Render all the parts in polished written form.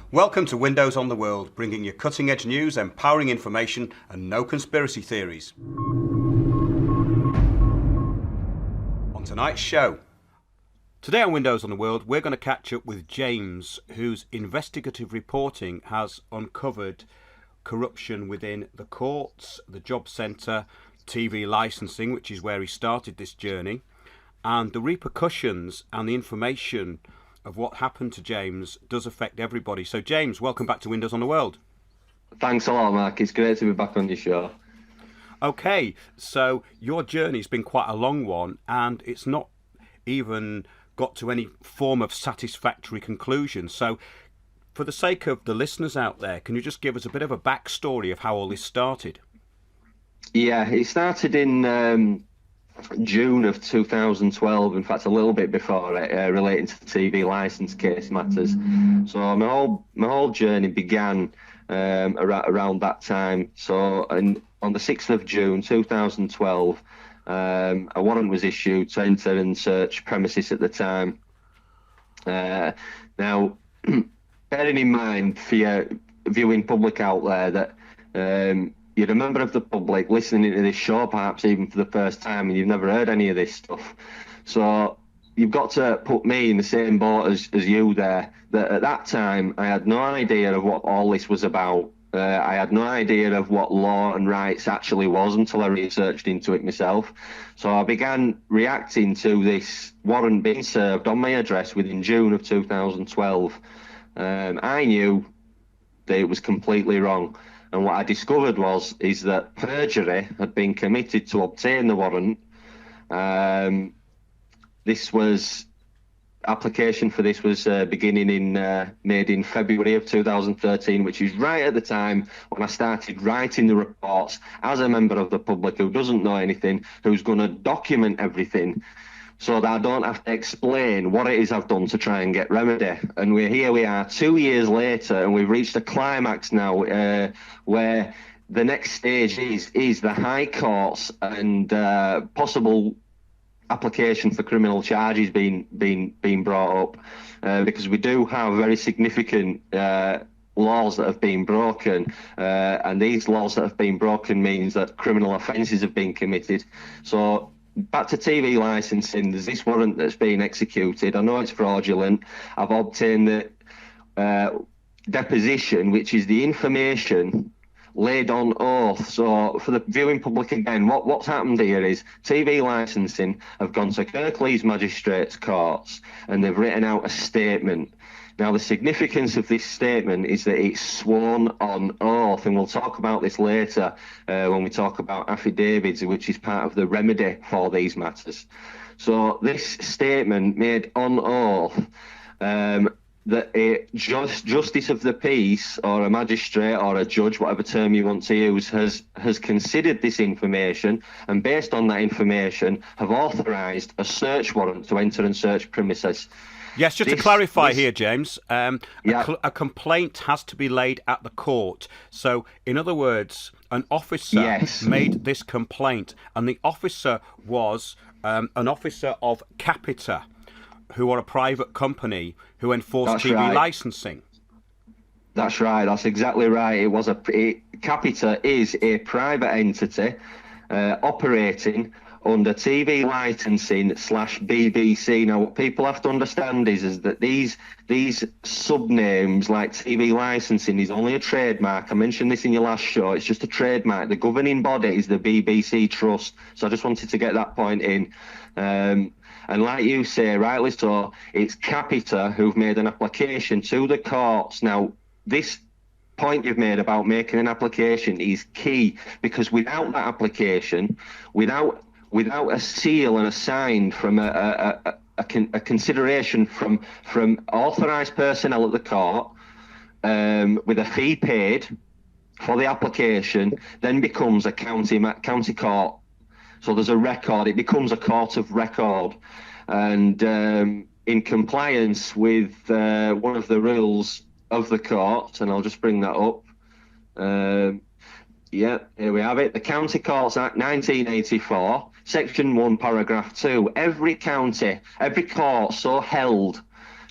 Welcome to Windows on the World, bringing you cutting-edge news, empowering information, and no conspiracy theories. On tonight's show, today on Windows on the World, we're going to catch up with James, whose investigative reporting has uncovered corruption within the courts, the job centre, TV licensing, which is where he started this journey, and the repercussions and the information of what happened to James does affect everybody. So James, welcome back to Windows on the World. Thanks a lot, Mark. It's great to be back on your show. Okay, so your journey's been quite a long one, and it's not even got to any form of satisfactory conclusion. So for the sake of the listeners out there, can you just give us a bit of a backstory of how all this started? Yeah, it started in June of 2012, in fact a little bit before it, relating to the TV licence case matters. So my whole journey began around that time. So on the 6th of June 2012, a warrant was issued to enter and search premises at the time. Now, bearing in mind for your viewing public out there that you're a member of the public listening to this show, perhaps even for the first time, and you've never heard any of this stuff. So you've got to put me in the same boat as you there, that at that time I had no idea of what all this was about. I had no idea of what law and rights actually was until I researched into it myself. So I began reacting to this warrant being served on my address within June of 2012. I knew that it was completely wrong. And what I discovered is that perjury had been committed to obtain the warrant. Application for this was made in February of 2013, which is right at the time when I started writing the reports as a member of the public who doesn't know anything, who's going to document everything, so that I don't have to explain what it is I've done to try and get remedy. And we are 2 years later, and we've reached a climax now where the next stage is the High Courts and possible application for criminal charges being brought up, because we do have very significant laws that have been broken, and these laws that have been broken means that criminal offences have been committed. So back to TV licensing, there's this warrant that's been executed. I know it's fraudulent. I've obtained the deposition, which is the information laid on oath. So for the viewing public again, what's happened here is TV licensing have gone to Kirklees Magistrates Courts and they've written out a statement. Now, the significance of this statement is that it's sworn on oath, and we'll talk about this later when we talk about affidavits, which is part of the remedy for these matters. So this statement made on oath, that a justice of the peace or a magistrate or a judge, whatever term you want to use, has considered this information, and based on that information have authorised a search warrant to enter and search premises. Yes, just to clarify here, James, a complaint has to be laid at the court. So, in other words, an officer made this complaint, and the officer was an officer of Capita, who are a private company who enforce TV licensing. That's right. That's exactly right. Capita is a private entity operating under TV licensing /BBC. Now, what people have to understand is that these sub-names like TV licensing is only a trademark. I mentioned this in your last show. It's just a trademark. The governing body is the BBC Trust. So I just wanted to get that point in. And like you say, rightly so, it's Capita who've made an application to the courts. Now, this point you've made about making an application is key, because without that application, without a seal and a sign from a consideration from authorised personnel at the court, with a fee paid for the application, then becomes a county court. So there's a record. It becomes a court of record, and in compliance with one of the rules of the court, and I'll just bring that up. Yeah, here we have it. The County Courts Act 1984, Section 1, Paragraph 2. Every court so held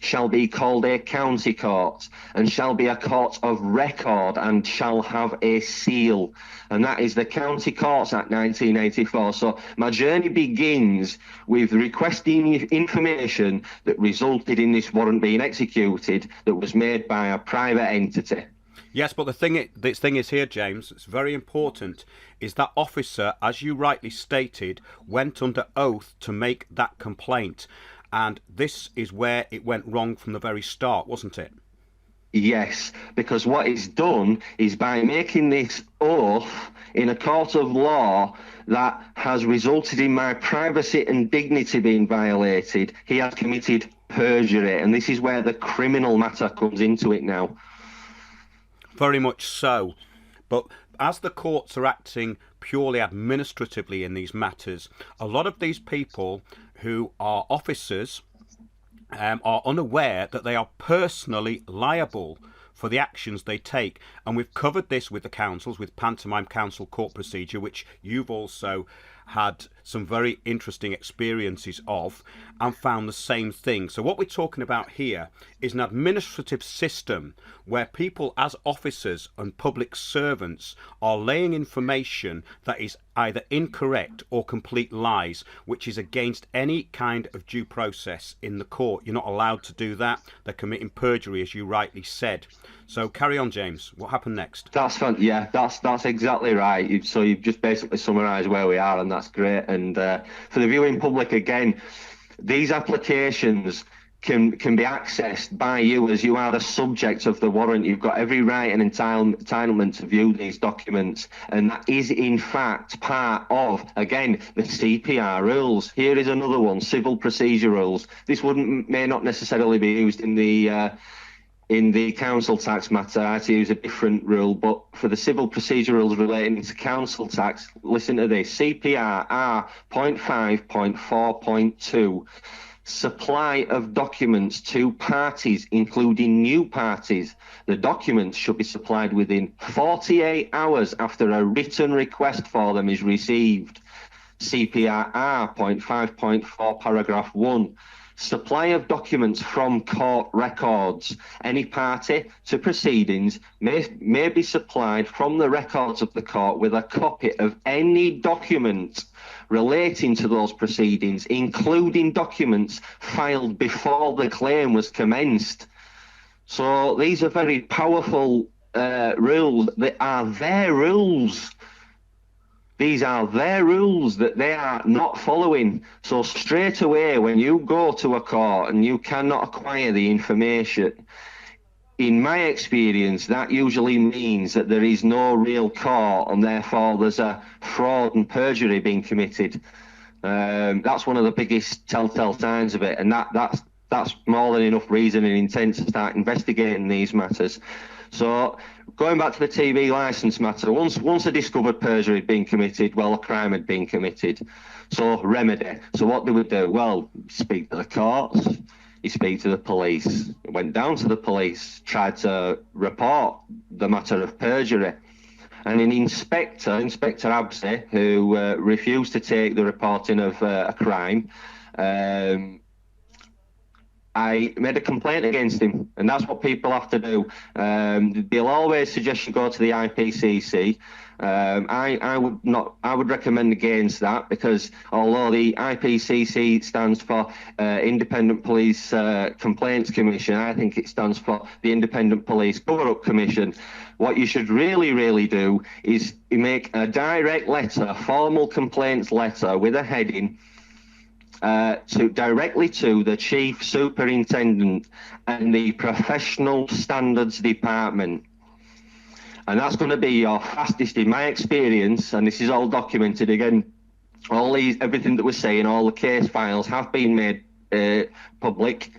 shall be called a county court, and shall be a court of record, and shall have a seal. And that is the County Courts Act 1984. So my journey begins with requesting information that resulted in this warrant being executed, that was made by a private entity. Yes, but the thing is here, James, it's very important, is that officer, as you rightly stated, went under oath to make that complaint. And this is where it went wrong from the very start, wasn't it? Yes, because what it's done is, by making this oath in a court of law that has resulted in my privacy and dignity being violated, he has committed perjury. And this is where the criminal matter comes into it now. Very much so. But as the courts are acting purely administratively in these matters, a lot of these people who are officers are unaware that they are personally liable for the actions they take. And we've covered this with the councils, with pantomime council court procedure, which you've also had some very interesting experiences of, and found the same thing. So what we're talking about here is an administrative system where people as officers and public servants are laying information that is either incorrect or complete lies, which is against any kind of due process in the court. You're not allowed to do that. They're committing perjury, as you rightly said. So carry on, James. What happened next? That's exactly right. So you've just basically summarised where we are, and that's great. And for the viewing public, again, these applications can be accessed by you as you are the subject of the warrant. You've got every right and entitlement to view these documents, and that is in fact part of, again, the CPR rules. Here is another one: civil procedure rules. This may not necessarily be used in the council tax matter. I had to use a different rule, but for the civil procedure rules relating to council tax, listen to this: CPR R.5.4.2. Supply of documents to parties, including new parties. The documents should be supplied within 48 hours after a written request for them is received. CPR R.5.4, paragraph 1. Supply of documents from court records. Any party to proceedings may be supplied from the records of the court with a copy of any document relating to those proceedings, including documents filed before the claim was commenced. So these are very powerful rules. They are their rules. These are their rules that they are not following. So straight away, when you go to a court and you cannot acquire the information, in my experience, that usually means that there is no real court, and therefore there's a fraud and perjury being committed. That's one of the biggest telltale signs of it, and that's more than enough reason and intent to start investigating these matters. So going back to the TV licence matter, once I discovered perjury had been committed, well, a crime had been committed. So remedy. So what do we do? Well, speak to the courts. You speak to the police. Went down to the police, tried to report the matter of perjury. And an Inspector Absey, who refused to take the reporting of a crime, I made a complaint against him, and that's what people have to do. They'll always suggest you go to the IPCC. I would recommend against that, because although the IPCC stands for Independent Police Complaints Commission, I think it stands for the Independent Police Cover-Up Commission. What you should really do is make a direct letter, a formal complaints letter with a heading, directly to the Chief Superintendent and the Professional Standards Department. And that's going to be your fastest, in my experience, and this is all documented again. Everything that we're saying, all the case files have been made public.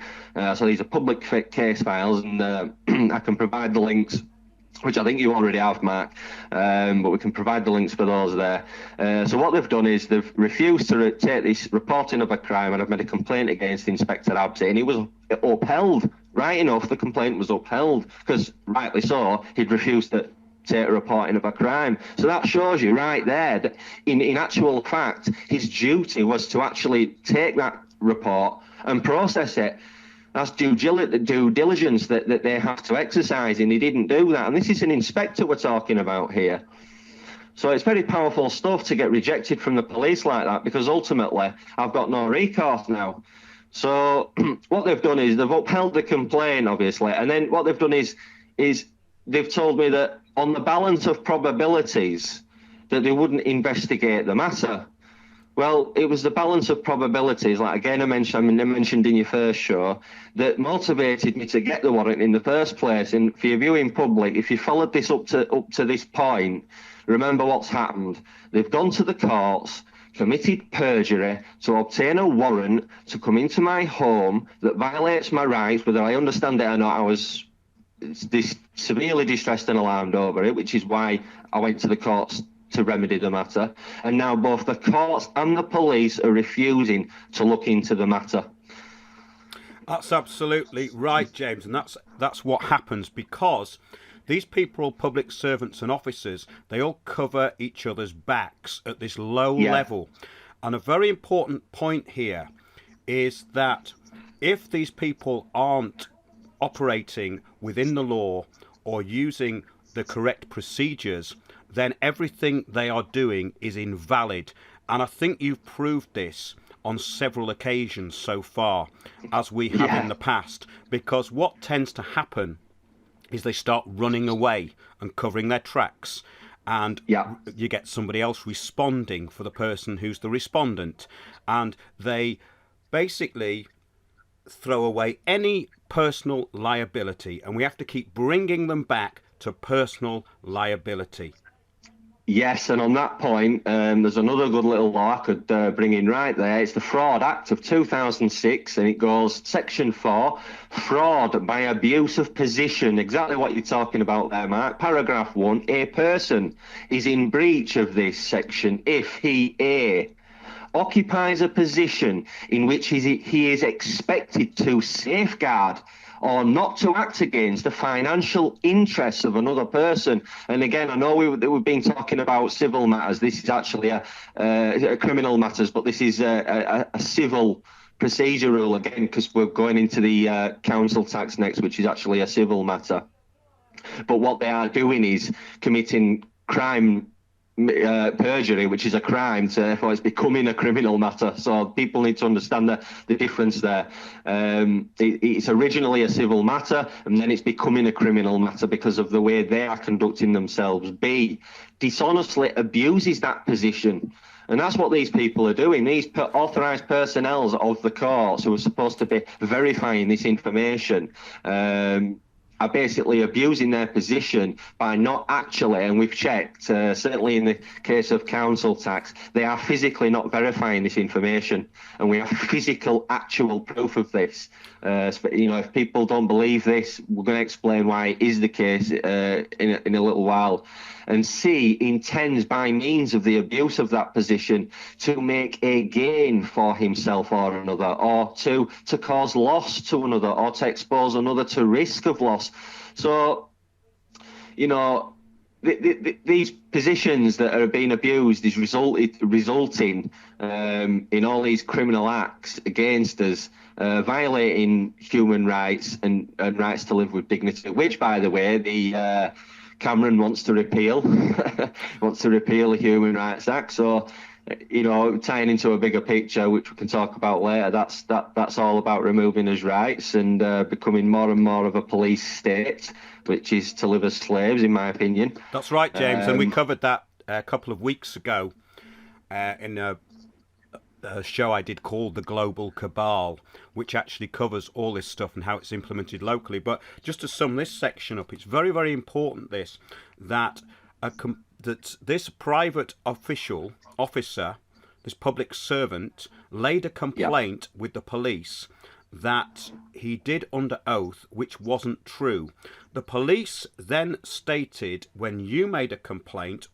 So these are public case files, and I can provide the links, which I think you already have, Mark, but we can provide the links for those there. So what they've done is they've refused to take this reporting of a crime, and I've made a complaint against Inspector Absey, and it was upheld. Right enough, the complaint was upheld, because rightly so, he'd refused to take a reporting of a crime. So that shows you right there that in actual fact, his duty was to actually take that report and process it. That's due diligence that they have to exercise, and he didn't do that. And this is an inspector we're talking about here. So it's very powerful stuff to get rejected from the police like that, because ultimately I've got no recourse now. So what they've done is they've upheld the complaint, obviously, and then what they've done is they've told me that on the balance of probabilities that they wouldn't investigate the matter. Well, it was the balance of probabilities, like again I mentioned in your first show, that motivated me to get the warrant in the first place. And for your viewing public, if you followed this up to this point, remember what's happened. They've gone to the courts, committed perjury to obtain a warrant to come into my home that violates my rights, whether I understand it or not. I was severely distressed and alarmed over it, which is why I went to the courts to remedy the matter. And now both the courts and the police are refusing to look into the matter. That's absolutely right, James, and that's what happens, because these people, public servants and officers, they all cover each other's backs at this low level. And a very important point here is that if these people aren't operating within the law or using the correct procedures, then everything they are doing is invalid. And I think you've proved this on several occasions so far, as we have in the past, because what tends to happen is they start running away and covering their tracks, and you get somebody else responding for the person who's the respondent, and they basically throw away any personal liability, and we have to keep bringing them back to personal liability. Yes, and on that point, there's another good little law I could bring in right there. It's the Fraud Act of 2006, and it goes Section 4, fraud by abuse of position. Exactly what you're talking about there, Mark. Paragraph 1, a person is in breach of this section if he, A, occupies a position in which he is expected to safeguard or not to act against the financial interests of another person. And again, I know we've been talking about civil matters. This is actually a criminal matters, but this is a civil procedure rule again, because we're going into the council tax next, which is actually a civil matter. But what they are doing is committing crime, perjury, which is a crime, so therefore it's becoming a criminal matter. So people need to understand the difference there. It's originally a civil matter, and then it's becoming a criminal matter because of the way they are conducting themselves. B, dishonestly abuses that position. And that's what these people are doing. These authorised personnel of the courts who are supposed to be verifying this information are basically abusing their position by not actually, and we've checked, certainly in the case of council tax, they are physically not verifying this information. And we have physical, actual proof of this. If people don't believe this, we're going to explain why it is the case in a little while. And C, intends by means of the abuse of that position to make a gain for himself or another, or to cause loss to another, or to expose another to risk of loss. So, these positions that are being abused is resulting in all these criminal acts against us, violating human rights and rights to live with dignity, which, by the way, the Cameron wants to repeal, wants to repeal the Human Rights Act. So, tying into a bigger picture, which we can talk about later, that's all about removing his rights and becoming more and more of a police state, which is to live as slaves, in my opinion. That's right, James, and we covered that a couple of weeks ago in a show I did called The Global Cabal, which actually covers all this stuff and how it's implemented locally. But just to sum this section up, it's very, very important that this private officer, this public servant, laid a complaint with the police that he did under oath, which wasn't true. The police then stated, when you made a complaint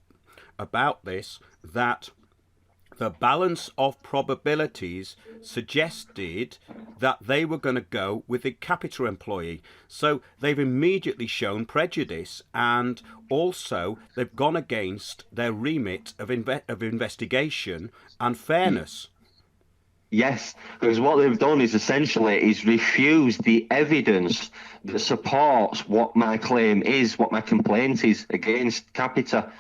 about this, that the balance of probabilities suggested that they were going to go with the Capita employee. So they've immediately shown prejudice, and also they've gone against their remit of investigation and fairness. Yes, because what they've done is essentially refuse the evidence that supports what my claim is, what my complaint is against Capita.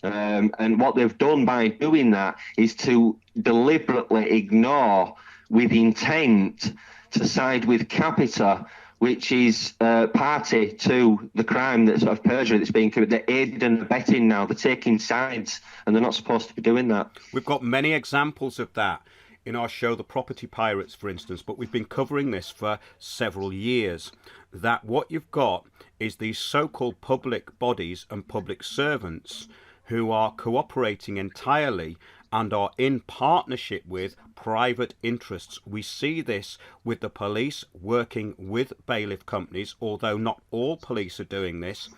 And what they've done by doing that is to deliberately ignore, with intent, to side with Capita, which is party to the crime of perjury that's being committed. They're aiding and abetting now. They're taking sides, and they're not supposed to be doing that. We've got many examples of that in our show, The Property Pirates, for instance, but we've been covering this for several years, that what you've got is these so-called public bodies and public servants who are cooperating entirely and are in partnership with private interests. We see this with the police working with bailiff companies, although not all police are doing this,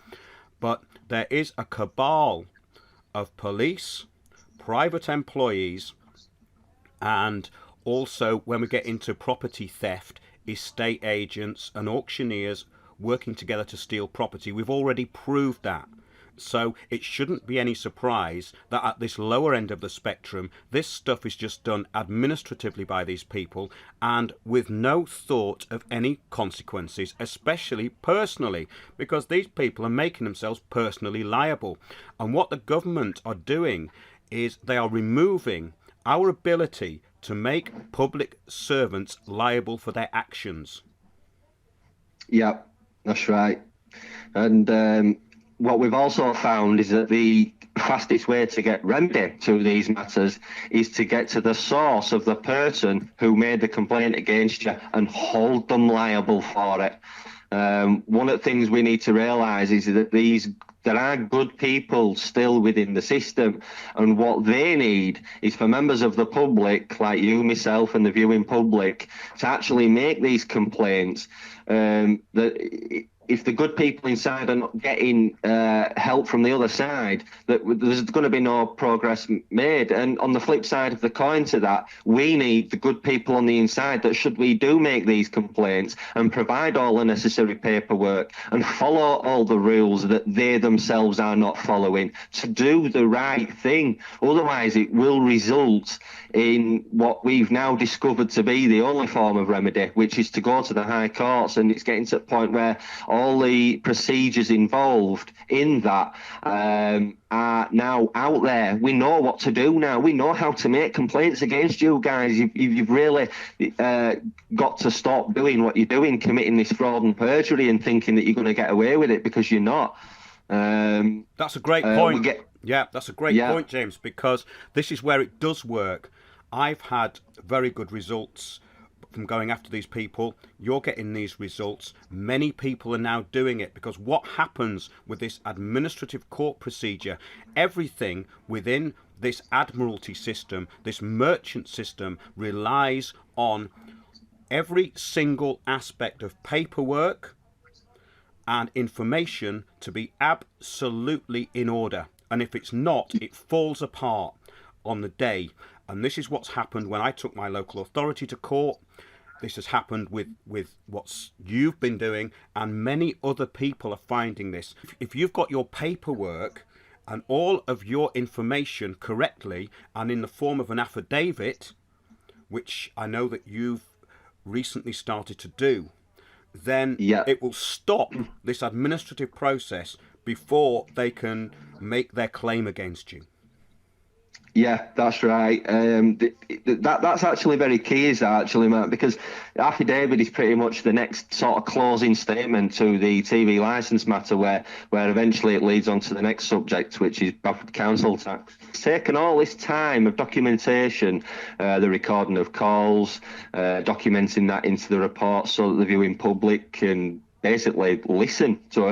but there is a cabal of police, private employees, and also when we get into property theft, estate agents and auctioneers working together to steal property. We've already proved that. So it shouldn't be any surprise that at this lower end of the spectrum, this stuff is just done administratively by these people and with no thought of any consequences, especially personally, because these people are making themselves personally liable. And what the government are doing is they are removing our ability to make public servants liable for their actions. Yeah, that's right. And what we've also found is that the fastest way to get remedy to these matters is to get to the source of the person who made the complaint against you and hold them liable for it. One of the things we need to realise is that there are good people still within the system, and what they need is for members of the public, like you, myself, and the viewing public, to actually make these complaints. That if the good people inside are not getting help from the other side, that there's going to be no progress made. And on the flip side of the coin to that, we need the good people on the inside that, should we do make these complaints and provide all the necessary paperwork and follow all the rules that they themselves are not following, to do the right thing. Otherwise, it will result in what we've now discovered to be the only form of remedy, which is to go to the high courts. And it's getting to the point where all the procedures involved in that are now out there. We know what to do now. We know how to make complaints against you guys. You've really got to stop doing what you're doing, committing this fraud and perjury and thinking that you're going to get away with it, because you're not. That's a great point. That's a great point, James, because this is where it does work. I've had very good results from going after these people. You're getting these results. Many people are now doing it, because what happens with this administrative court procedure, everything within this admiralty system, this merchant system, relies on every single aspect of paperwork and information to be absolutely in order. And if it's not, it falls apart on the day. And this is what's happened when I took my local authority to court. This has happened with what you've been doing, and many other people are finding this. If you've got your paperwork and all of your information correctly and in the form of an affidavit, which I know that you've recently started to do, then it will stop this administrative process before they can make their claim against you. Yeah, that's right. That's actually very key, is that actually, Matt? Because the affidavit is pretty much the next sort of closing statement to the TV licence matter, where eventually it leads on to the next subject, which is Bradford Council tax. It's taken all this time of documentation, the recording of calls, documenting that into the report so that the viewing public can basically listen to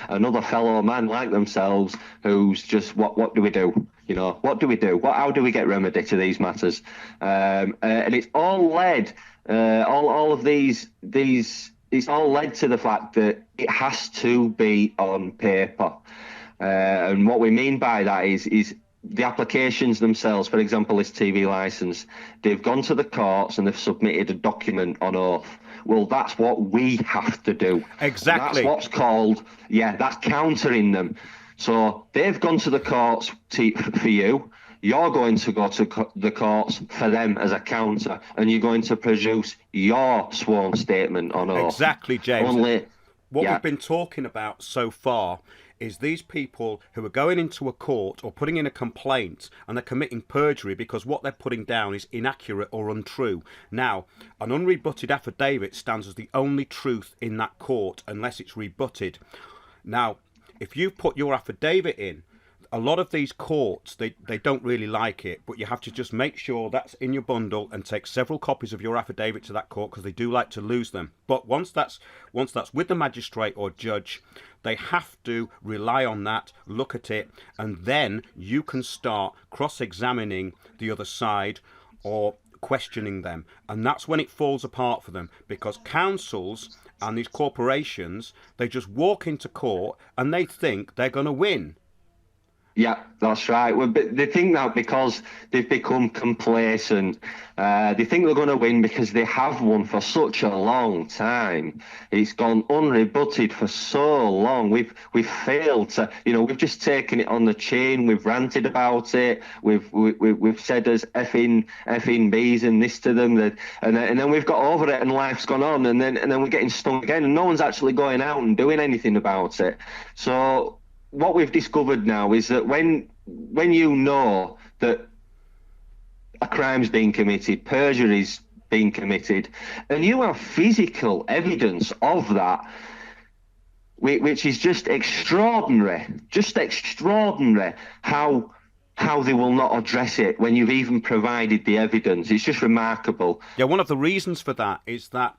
another fellow man like themselves who's just, what do we do? You know, what do we do? How do we get remedy to these matters? And it's all led, all of these, it's all led to the fact that it has to be on paper. And what we mean by that is the applications themselves. For example, this TV licence, they've gone to the courts and they've submitted a document on oath. Well, that's what we have to do. Exactly. That's what's called, that's countering them. So they've gone to the courts for you. You're going to go to the courts for them as a counter, and you're going to produce your sworn statement on oath. Exactly, James. What we've been talking about so far is these people who are going into a court or putting in a complaint and they're committing perjury because what they're putting down is inaccurate or untrue. Now, an unrebutted affidavit stands as the only truth in that court unless it's rebutted. Now, if you've put your affidavit in, a lot of these courts, they don't really like it, but you have to just make sure that's in your bundle and take several copies of your affidavit to that court because they do like to lose them. But once that's with the magistrate or judge, they have to rely on that, look at it, and then you can start cross-examining the other side or questioning them. And that's when it falls apart for them, because councils and these corporations, they just walk into court and they think they're going to win. Yeah, that's right. Well, but they think that because they've become complacent. They think they're going to win because they have won for such a long time. It's gone unrebutted for so long. We've failed to, we've just taken it on the chin. We've ranted about it. We've said as effing bees and this to them, and then we've got over it and life's gone on, and then we're getting stung again, and no one's actually going out and doing anything about it. So what we've discovered now is that when you know that a crime's been committed, perjury's been committed, and you have physical evidence of that, which is just extraordinary how they will not address it when you've even provided the evidence. It's just remarkable. Yeah, one of the reasons for that is that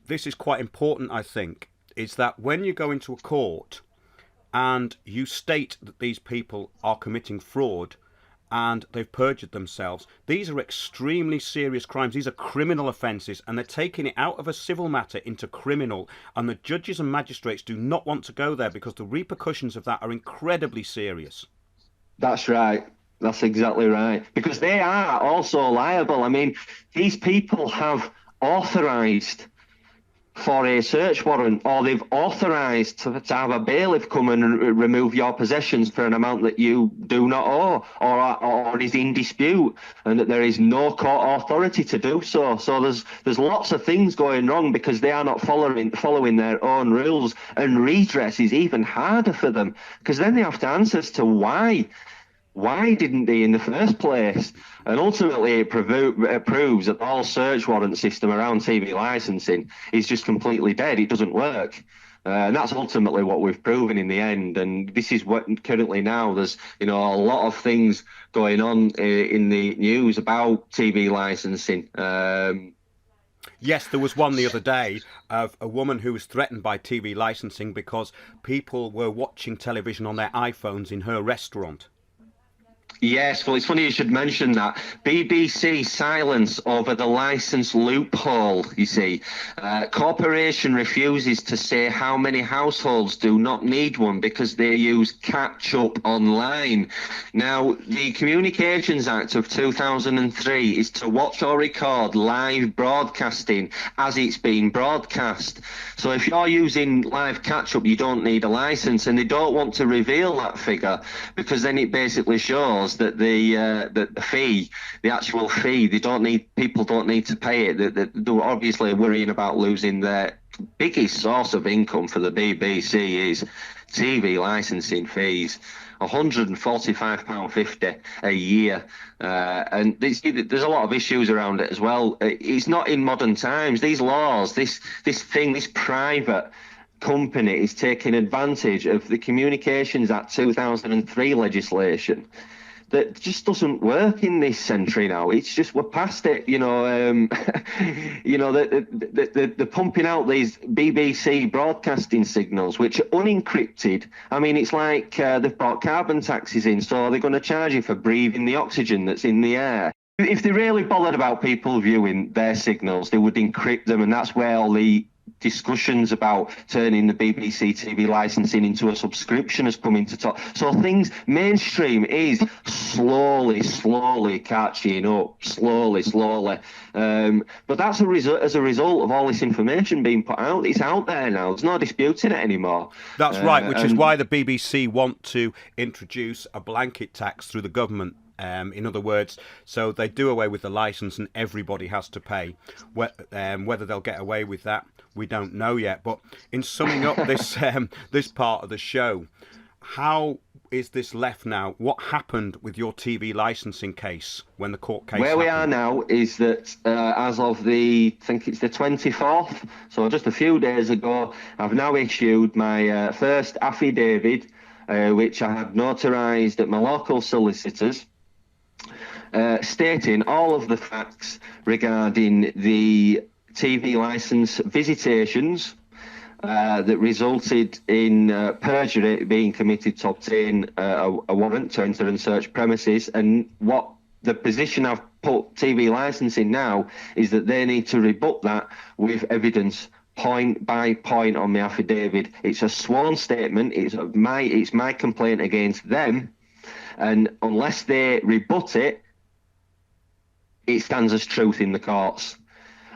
this is quite important, I think, is that when you go into a court and you state that these people are committing fraud and they've perjured themselves, these are extremely serious crimes. These are criminal offences, and they're taking it out of a civil matter into criminal, and the judges and magistrates do not want to go there because the repercussions of that are incredibly serious. That's right. That's exactly right. Because they are also liable. I mean, these people have authorised for a search warrant, or they've authorised to have a bailiff come and remove your possessions for an amount that you do not owe, or is in dispute, and that there is no court authority to do so. So there's lots of things going wrong because they are not following their own rules, and redress is even harder for them because then they have to answer as to why didn't they in the first place? And ultimately it proves that the whole search warrant system around TV licensing is just completely dead. It doesn't work. And that's ultimately what we've proven in the end. And this is what currently now there's, a lot of things going on in the news about TV licensing. Yes, there was one the other day of a woman who was threatened by TV licensing because people were watching television on their iPhones in her restaurant. Yes, well, it's funny you should mention that. BBC silence over the licence loophole, you see. Corporation refuses to say how many households do not need one because they use catch-up online. Now, the Communications Act of 2003 is to watch or record live broadcasting as it's being broadcast. So if you're using live catch-up, you don't need a licence, and they don't want to reveal that figure because then it basically shows that the fee, the actual fee, people don't need to pay it. They're obviously worrying about losing their biggest source of income for the BBC is TV licensing fees, £145.50 a year, and there's a lot of issues around it as well. It's not in modern times. These laws, this private company is taking advantage of the Communications Act 2003 legislation that just doesn't work in this century now. It's just, we're past it, you know. They're pumping out these BBC broadcasting signals, which are unencrypted. I mean, it's like they've brought carbon taxes in, so they're going to charge you for breathing the oxygen that's in the air. If they really bothered about people viewing their signals, they would encrypt them, and that's where all the discussions about turning the BBC TV licensing into a subscription has come into talk. So things, mainstream is slowly catching up, slowly. But that's as a result of all this information being put out. It's out there now. There's no disputing it anymore. That's right, which is why the BBC want to introduce a blanket tax through the government. In other words, so they do away with the licence and everybody has to pay. Whether they'll get away with that, we don't know yet. But in summing up this this part of the show, how is this left now? What happened with your TV licensing case when the court case happened? We are now is that as of I think it's the 24th, so just a few days ago, I've now issued my first affidavit, which I have notarised at my local solicitors, stating all of the facts regarding the TV licence visitations that resulted in perjury being committed to obtain a warrant to enter and search premises. And what the position I've put TV licensing now is that they need to rebut that with evidence, point by point on the affidavit. It's a sworn statement. It's my complaint against them, and unless they rebut it, it stands as truth in the courts.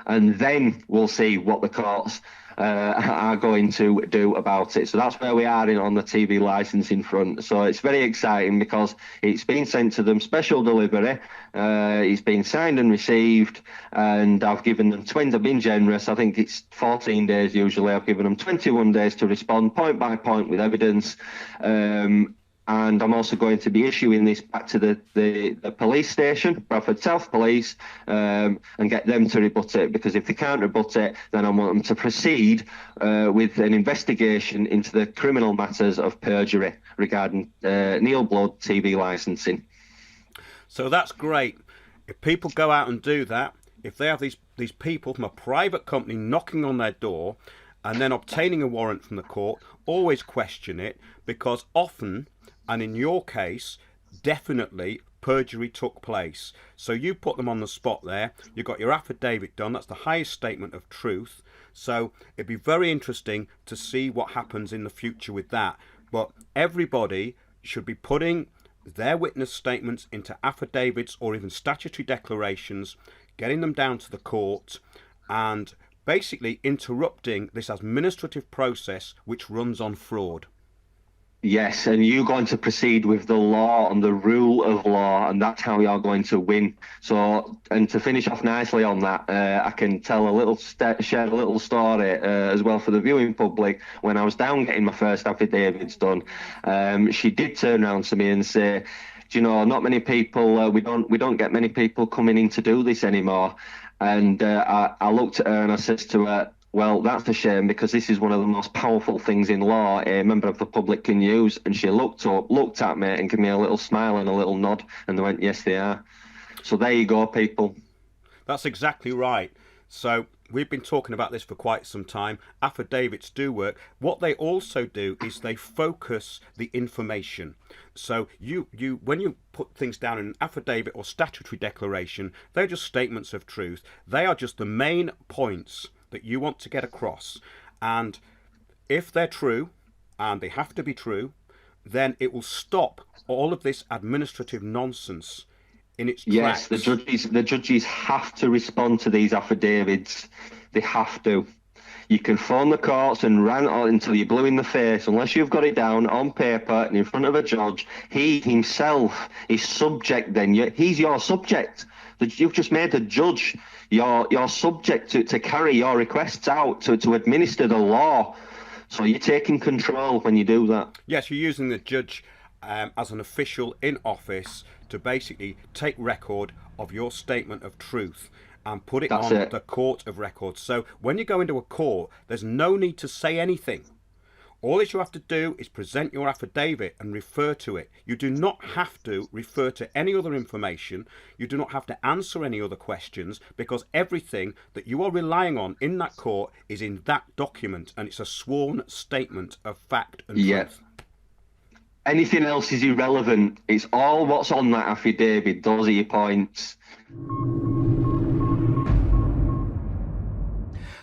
And then we'll see what the courts are going to do about it. So that's where we are on the TV licensing front. So it's very exciting because it's been sent to them, special delivery. It's been signed and received, and I've given them I've been generous. I think it's 14 days usually. I've given them 21 days to respond point by point with evidence. And I'm also going to be issuing this back to the police station, Bradford South Police, and get them to rebut it, because if they can't rebut it, then I want them to proceed with an investigation into the criminal matters of perjury regarding Neil Blood TV licensing. So that's great. If people go out and do that, if they have these people from a private company knocking on their door and then obtaining a warrant from the court, always question it, because often, and in your case, definitely perjury took place. So you put them on the spot there. You got your affidavit done. That's the highest statement of truth. So it'd be very interesting to see what happens in the future with that. But everybody should be putting their witness statements into affidavits or even statutory declarations, getting them down to the court, and basically interrupting this administrative process which runs on fraud. Yes, and you're going to proceed with the law and the rule of law, and that's how you're going to win. So, and to finish off nicely on that, I can tell share a little story as well for the viewing public. When I was down getting my first affidavits done, she did turn around to me and say, "Do you know, not many people, we don't get many people coming in to do this anymore." And I looked at her and I said to her, "Well, that's a shame, because this is one of the most powerful things in law a member of the public can use." And she looked at me and gave me a little smile and a little nod, and they went, "Yes, they are." So there you go, people. That's exactly right. So we've been talking about this for quite some time. Affidavits do work. What they also do is they focus the information. So you when you put things down in an affidavit or statutory declaration, they're just statements of truth. They are just the main points that you want to get across. And if they're true, and they have to be true, then it will stop all of this administrative nonsense in its tracks. Yes, the judges have to respond to these affidavits. They have to. You can phone the courts and rant until you're blue in the face. Unless you've got it down on paper and in front of a judge, he himself is subject then. He's your subject. You've just made the judge your subject to carry your requests out, to administer the law. So you're taking control when you do that. Yes, you're using the judge as an official in office to basically take record of your statement of truth and put it That's on it. the court of records. So when you go into a court, there's no need to say anything. All that you have to do is present your affidavit and refer to it. You do not have to refer to any other information. You do not have to answer any other questions, because everything that you are relying on in that court is in that document, and it's a sworn statement of fact and truth. Anything else is irrelevant. It's all what's on that affidavit. Those are your points.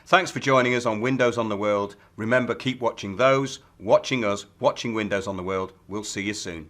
Thanks for joining us on Windows on the World. Remember, keep watching those, watching us, watching Windows on the World. We'll see you soon.